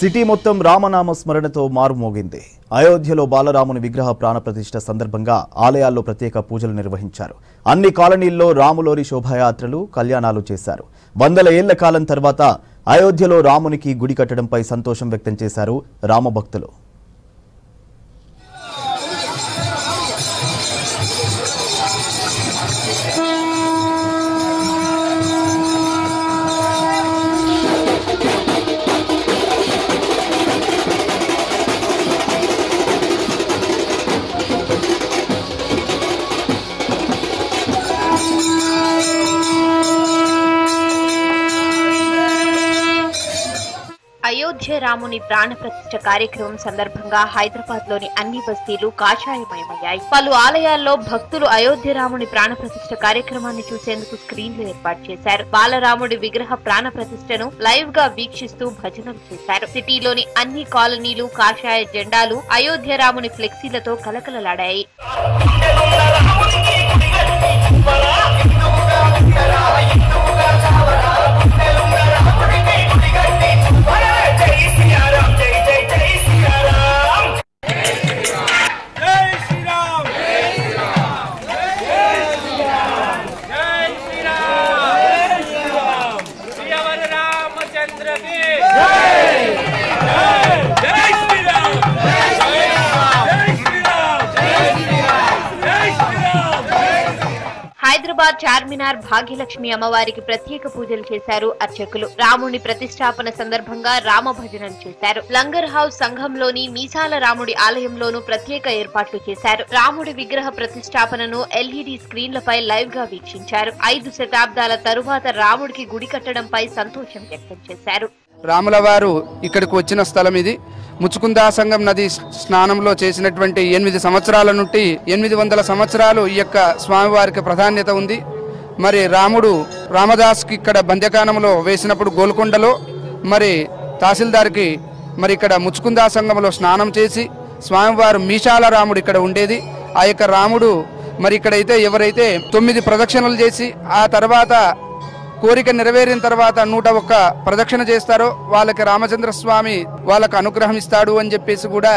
City మొత్తం రామనామ స్మరణతో మారుమోగింది. అయోధ్యలో బాలరాముని విగ్రహ ప్రాణప్రతిష్ఠ సందర్భంగా ఆలయాల్లో ప్రత్యేక పూజలు నిర్వహించారు. అన్ని కాలనీల్లో రాములోరి శోభాయాత్రలు, కళ్యాణాలు చేశారు. వందల ఏళ్ల కాలం తర్వాత అయోధ్యలో రామునికి గుడి కట్టడంపై సంతోషం వ్యక్తం చేశారు రామభక్తులు. అయోధ్య రాముని ప్రాణ ప్రతిష్ఠ కార్యక్రమం సందర్భంగా హైదరాబాద్ లోని అన్ని బస్తీలు కాషాయమయమయ్యాయి. పలు ఆలయాల్లో భక్తులు అయోధ్య రాముని ప్రాణ ప్రతిష్ఠ కార్యక్రమాన్ని చూసేందుకు స్క్రీన్లు ఏర్పాటు చేశారు. బాలరాముడి విగ్రహ ప్రాణ ప్రతిష్ఠను లైవ్ గా వీక్షిస్తూ భజనలు చేశారు. సిటీలోని అన్ని కాలనీలు కాషాయ జెండాలు, అయోధ్య రాముని ఫ్లెక్సీలతో కలకలలాడాయి. హైదరాబాద్ చార్మినార్ భాగ్యలక్ష్మి అమ్మవారికి ప్రత్యేక పూజలు చేశారు అర్చకులు. రాముడి ప్రతిష్టాపన సందర్భంగా రామ భజనలు చేశారు. లంగర్ హౌస్ సంఘంలోని మీసాల రాముడి ఆలయంలోనూ ప్రత్యేక ఏర్పాట్లు చేశారు. రాముడి విగ్రహ ప్రతిష్టాపనను ఎల్ఈడి స్క్రీన్లపై లైవ్ గా వీక్షించారు. 5 శతాబ్దాల తరువాత రాముడికి గుడి కట్టడంపై సంతోషం వ్యక్తం చేశారు. రాముల వారు ఇక్కడికి వచ్చిన స్థలం ఇది. ముచ్చుకుందా సంగం నది స్నానంలో చేసినటువంటి 8 సంవత్సరాల నుండి 800 సంవత్సరాలు ఈ యొక్క స్వామివారికి ప్రాధాన్యత ఉంది. మరి రాముడు రామదాస్కి ఇక్కడ బంధ్యకానంలో వేసినప్పుడు గోల్కొండలో మరి తహసీల్దార్కి మరి ఇక్కడ ముచ్చుకుందా సంగంలో స్నానం చేసి స్వామివారు మీసాల రాముడు ఇక్కడ ఉండేది. ఆ యొక్క రాముడు మరి ఇక్కడైతే ఎవరైతే 9 ప్రదక్షిణలు చేసి ఆ తర్వాత కోరిక నెరవేరిన తర్వాత 101 ప్రదక్షిణ చేస్తారో వాళ్ళకి రామచంద్ర స్వామి వాళ్ళకు అనుగ్రహం ఇస్తాడు అని చెప్పేసి కూడా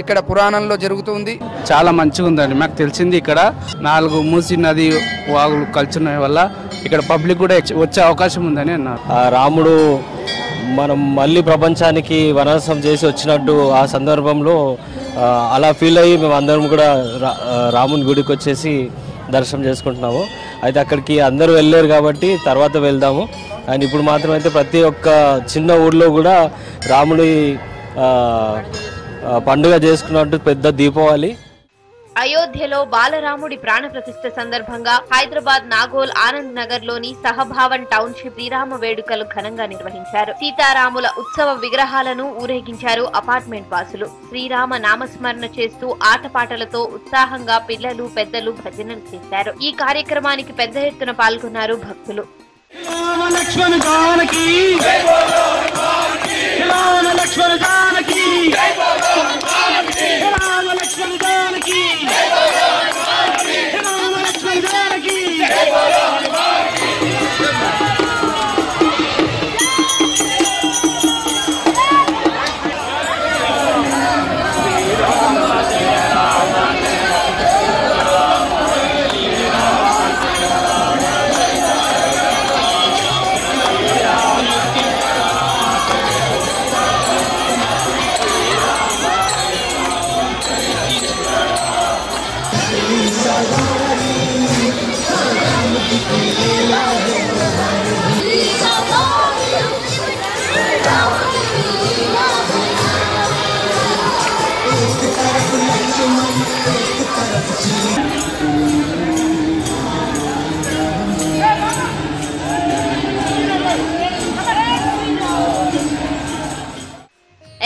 ఇక్కడ పురాణంలో జరుగుతుంది. చాలా మంచిగా ఉందండి. మాకు తెలిసింది ఇక్కడ 4 మూసి నది వాగులు కలిసిన వల్ల ఇక్కడ పబ్లిక్ కూడా వచ్చే అవకాశం ఉందని అన్నారు. రాముడు మనం మళ్ళీ ప్రపంచానికి వనవాసం చేసి వచ్చినట్టు ఆ సందర్భంలో అలా ఫీల్ అయ్యి మేము అందరం కూడా రాముని గుడికి వచ్చేసి దర్శనం చేసుకుంటున్నాము. అయితే అక్కడికి అందరూ వెళ్ళారు కాబట్టి తర్వాత వెళ్దాము. అండ్ ఇప్పుడు మాత్రం అయితే ప్రతి ఒక్క చిన్న ఊర్లో కూడా రాముడి పండుగ చేసుకున్నట్టు పెద్ద దీపావళి. అయోధ్యలో బాలరాముడి ప్రాణ ప్రతిష్ఠ సందర్భంగా హైదరాబాద్ నాగోల్ ఆనంద్ నగర్ లోని సహభావన్ టౌన్షిప్ శ్రీరామ వేడుకలు ఘనంగా నిర్వహించారు. సీతారాముల ఉత్సవ విగ్రహాలను ఊరేగించారు అపార్ట్మెంట్ వాసులు. శ్రీరామ నామస్మరణ చేస్తూ ఆటపాటలతో ఉత్సాహంగా పిల్లలు, పెద్దలు భజనలు చేశారు. ఈ కార్యక్రమానికి పెద్ద ఎత్తున పాల్గొన్నారు భక్తులు.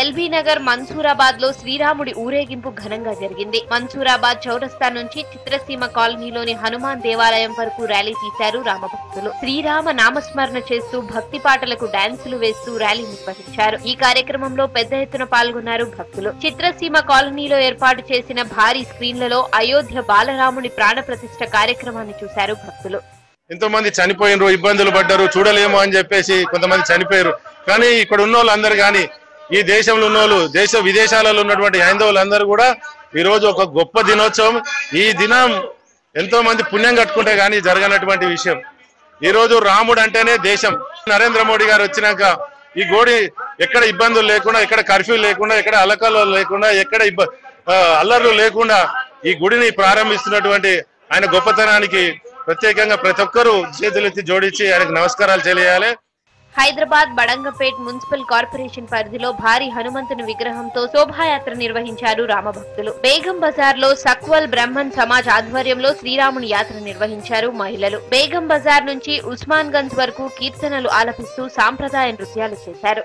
ఎల్బీ నగర్ మన్సూరాబాద్ లో శ్రీరాముడి ఊరేగింపు ఘనంగా జరిగింది. మన్సూరాబాద్ చౌరస్తా నుంచి చిత్రసీమ కాలనీలోని హనుమాన్ దేవాలయం వరకు ర్యాలీ తీశారు రామభక్తులు. శ్రీరామ నామస్మరణ చేస్తూ భక్తి పాటలకు డాన్సులు వేస్తూ ర్యాలీ నిర్వహించారు. ఈ కార్యక్రమంలో పెద్ద ఎత్తున పాల్గొన్నారు భక్తులు. చిత్రసీమ కాలనీలో ఏర్పాటు చేసిన భారీ స్క్రీన్లలో అయోధ్య బాలరాముని ప్రాణ ప్రతిష్ఠ కార్యక్రమాన్ని చూశారు భక్తులు. ఎంతో మంది చనిపోయినరు, ఇబ్బందులు పడ్డారు, చూడలేము అని చెప్పేసి కొంతమంది చనిపోయారు. కానీ ఇక్కడ ఉన్న వాళ్ళందరూ కానీ ఈ దేశంలో ఉన్న వాళ్ళు దేశ విదేశాలలో ఉన్నటువంటి హైందవులందరూ కూడా ఈ రోజు ఒక గొప్ప దినోత్సవం. ఈ దినం ఎంతో మంది పుణ్యం కట్టుకుంటే గానీ జరగనటువంటి విషయం. ఈ రోజు రాముడు అంటేనే దేశం. నరేంద్ర మోడీ గారు వచ్చినాక ఈ గోడి ఎక్కడ ఇబ్బందులు లేకుండా, ఎక్కడ కర్ఫ్యూ లేకుండా, ఎక్కడ అలకలు లేకుండా, ఎక్కడ అల్లర్లు లేకుండా ఈ గుడిని ప్రారంభిస్తున్నటువంటి ఆయన గొప్పతనానికి ప్రత్యేకంగా ప్రతి ఒక్కరూ చేతులెత్తి జోడించి ఆయనకు నమస్కారాలు తెలియాలి. హైదరాబాద్ బడంగపేట్ మున్సిపల్ కార్పొరేషన్ పరిధిలో భారీ హనుమంతుని విగ్రహంతో శోభాయాత్ర నిర్వహించారు రామభక్తులు. బేగం బజార్ లో సక్వల్ బ్రహ్మన్ సమాజ్ ఆధ్వర్యంలో శ్రీరాముని యాత్ర నిర్వహించారు మహిళలు. బేగం బజార్ నుంచి ఉస్మాన్ గంజ్ వరకు కీర్తనలు ఆలపిస్తూ సాంప్రదాయ నృత్యాలు చేశారు.